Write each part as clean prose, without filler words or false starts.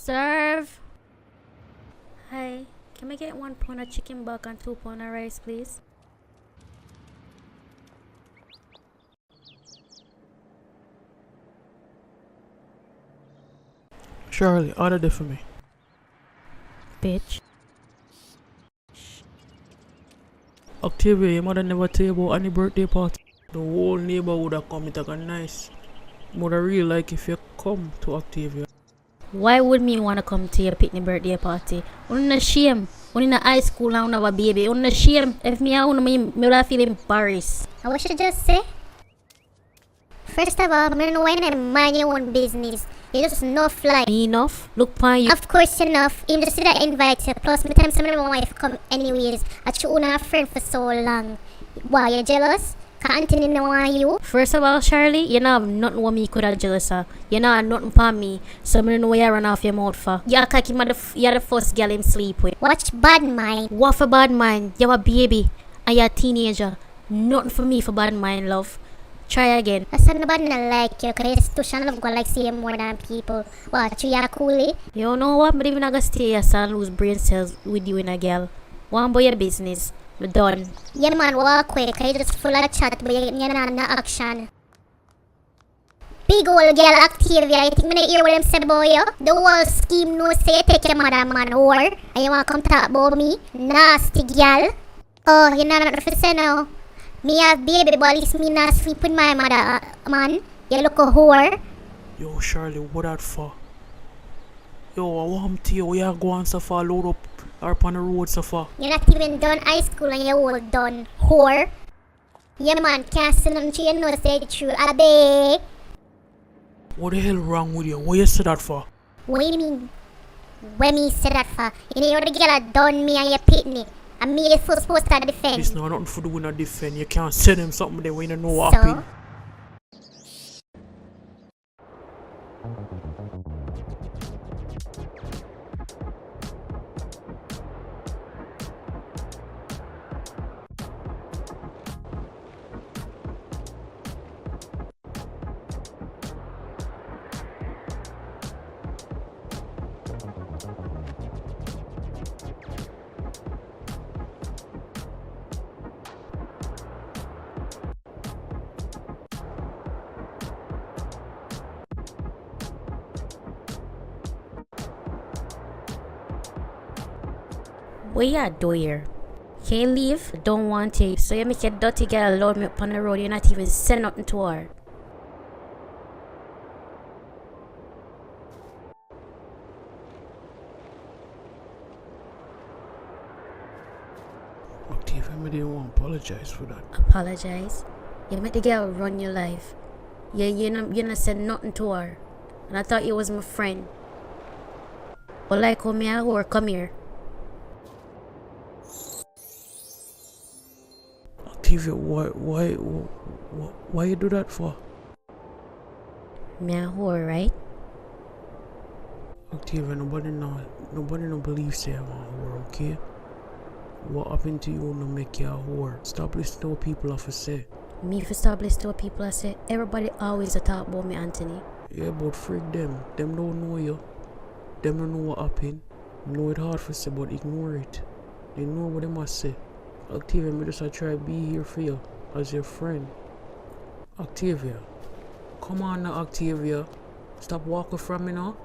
Serve. Hi, can I get 1 pound of chicken buck and 2 pound of rice, please? Charlie, order that for me. Bitch. Octavia, your mother never tell you about any birthday party. The whole neighborhood have come, it a nice. Mother really like if you come to Octavia. Why would me wanna come to your picnic birthday party? Unna shame. When in high school I have a baby. Unna shame. If me I me would feel embarrassed. What should I just say? First of all, I don't know why you mind your own business. You just enough like. Me enough? Look pon you. Of course enough. Even just that invite you. Plus, me time some of my wife come anyways. I you own a friend for so long. Why you jealous? Can't Anthony know why you? First of all, Charlie, you know have nothing what me could have jealous of. You know have nothing pon me. So I don't know where you run off your mouth for. You're the first girl him sleep with. Watch bad mind. What for bad mind? You're a baby. And you're a teenager. Nothing for me for bad mind, love. Try again. I said nobody not like you because you're too shallow go like see you more than people. What, you are coolie? You know what? But even I gonna stay here and lose brain cells with you and a girl. One boy your business. We're done. Yeah man, walk quick because you're just full of chat but you're not in action. Big old girl Octavia, you think me not hear what them said about you? The whole scheme no say you take your mother man whore. And you wanna come talk about me? Nasty girl. Oh, you know nothing to say now. Me have baby, but at least me not sleep with my mother, man. You look a whore. Yo, Charlie, what that for? Yo, I want to you. We are going so far, load up or on the road so far. You're not even done high school and you're all done, whore. Yeah, man, can't say nothing to you, know, say the truth. Abe. What the hell wrong with you? What you say that for? What do you mean? When me say that for? You know, the girl that done me and you pit me. And me is supposed to defend. It's not nothing for doing a defend. You can't send him something there when you know what So? happened. What you do here? Can't leave? Don't want to. So you make a dirty girl load me up on the road. You're not even saying nothing to her. Octavia, I didn't want to apologize for that. Apologize? You make the girl run your life. You not said nothing to her. And I thought you was my friend. But like how me a whore, come here. Octavia, why you do that for? Me a whore, right? Octavia, nobody no believe say I'm a whore, okay? What happened to you no make you a whore? Stop listening to what people have to say. Me for stop listening to what people say. Everybody always a talk about me, Anthony. Yeah, but freak them. Them don't know you. Them don't know what happened. Know it hard for say, but ignore it. They know what they must say. Octavia, me just try to be here for you as your friend. Octavia, come on now, Octavia. Stop walking from me now.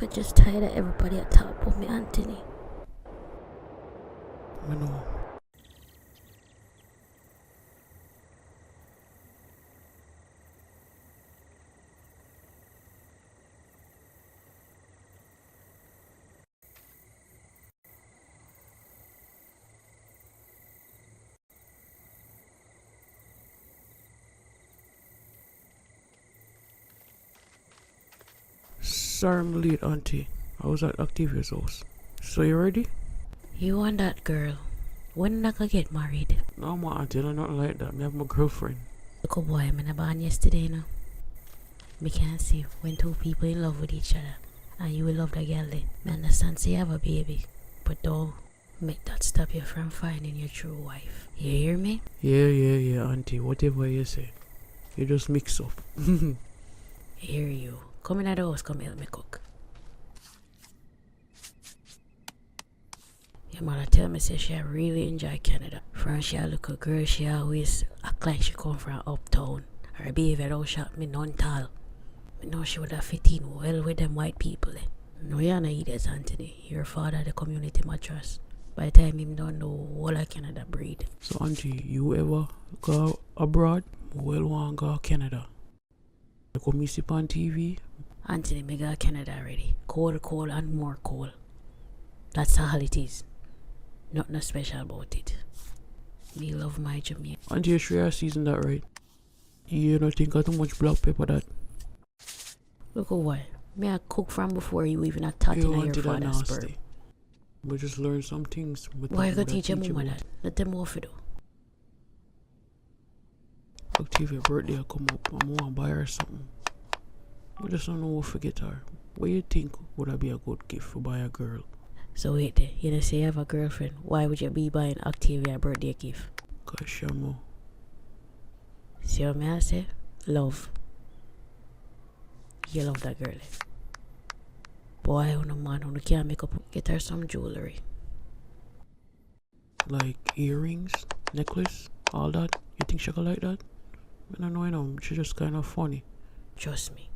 I'm just tired of everybody at talk about me, Anthony. I know. Sorry I'm late, auntie. I was at Octavia's house. So you ready? You and that girl. When I gonna get married? No, my auntie, I'm not like that. I have my girlfriend. Look, boy, I'm in a band yesterday, now. Me can't see when two people in love with each other. And you will love the girl then. Me understand, say you have a baby. But don't make that stop you from finding your true wife. You hear me? Yeah, auntie. Whatever you say. You just mix up. Hear you. Come in the house, come help me cook. Your mother tell me say she really enjoy Canada. From she a little girl, she always act like she come from uptown. Her behavior don't shock me none tall. Me know she would have fit in well with them white people. No, you're not idiots, Anthony. Your father the community mattress. By the time him don't know all of Canada breed. So auntie, you ever go abroad? Well, want go Canada. You come me see on TV? Anthony, me go Canada already. Cold and more cold. That's all it is. Nothing special about it. Me love my Jamaican. Auntie, you sure you season that right? You don't think of too much black pepper that? Look at what. Me I cook from before you even a tot in your that father's sperm. nasty. We just learn some things. Why you go teach your mama that? Let them off it though. Octavia birthday I come up, I want to buy her something. I just don't know what to get her. What you think would I be a good gift for buy a girl? So wait there, you know say you have a girlfriend. Why would you be buying Octavia a birthday gift? Cause Shamo. See what I say? Love. You love that girl. Boy, on a man who can't make up, get her some jewelry. Like earrings, necklace, all that. You think she could like that? I don't know, she's just kind of funny. Trust me.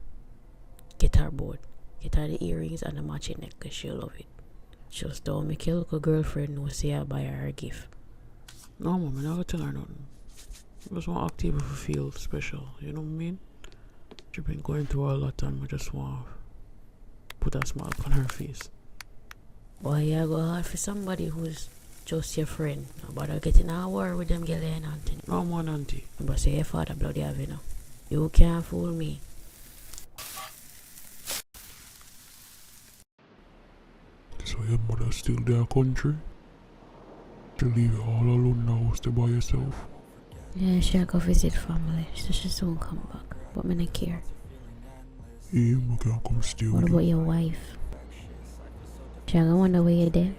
Get her bored. Get her the earrings and the matching necklace. She'll love it. Just don't make your little girlfriend know say I buy her a gift. No, mom, I'm not gonna tell her nothing. I just want Octavia to feel special, you know what I mean? She's been going through a lot and I just want to put a smile on her face. Boy, you go hard for somebody who's just your friend. Nobody getting a war with them girl and auntie. No, man, auntie. But say your father bloody have you know. You can't fool me. So your mother still there country? To leave you all alone now, stay by yourself? Yeah, she'll go visit family, so she soon come back. But me not care. Yeah, I can come stay What with about you. your wife? She'll go wonder where you're there.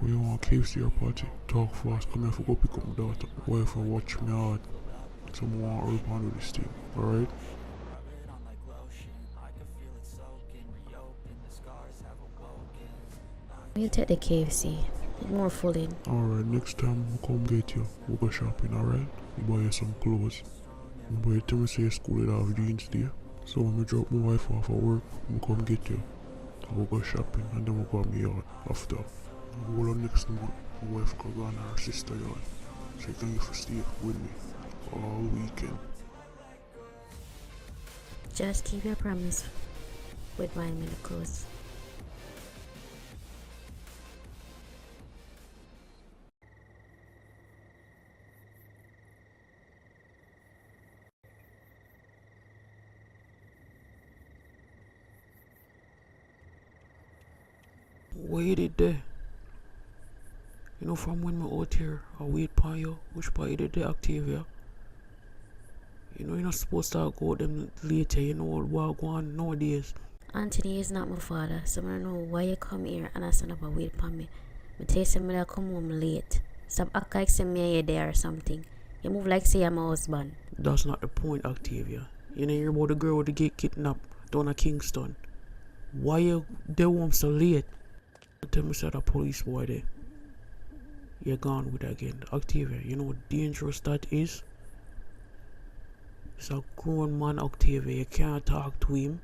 We want KFC your party. Talk fast, come here for go pick up my daughter. Wife and watch me hard. Someone want to help handle this thing, alright? You take the KFC. More full in. Alright, next time we come get you. We go shopping, alright? We buy you some clothes. But you tell me say school will have jeans there. So when we drop my wife off at work, we come get you. And we go shopping and then we go to my yard after. All next month, my wife can go on her sister yard. So you can get to stay with me all weekend. Just keep your promise with buying me the clothes. What you did there? You know, from when me out here, I wait for you. Which part you did there, Octavia? You know, you're not supposed to go out them later. You know what go on nowadays. Anthony is not my father, so I don't know why you come here and I stand up and wait for me. I tell you something that I come home late. Stop act like say me you're there or something. You move like say I'm my husband. That's not the point, Octavia. You know, hear about the girl with the get kidnapped down at Kingston. Why you there home so late? Tell me say the police boy there. You're gone with again. Octavia, you know what dangerous that is? It's a grown man, Octavia. You can't talk to him.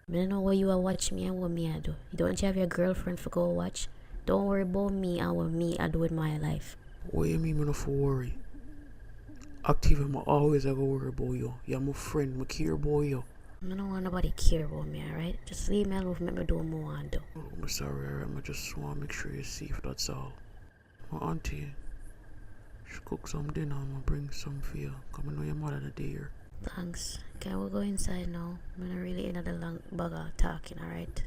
I don't know what you are watching me and what me I do. You don't have your girlfriend for go watch. Don't worry about me and what me I do with my life. What you mean me not for worry? Octavia, I always ever worry about you. You're my friend, I care about you. I don't want nobody care about me, alright? Just leave me alone, make me do what I want to do. Oh, I'm sorry, alright? I just want to make sure you're safe, that's all. My auntie, she cook some dinner, I'm going to bring some for you. Come and know your mother the day here. Thanks. Can we go inside now? I'm not really in the long bugger talking, alright?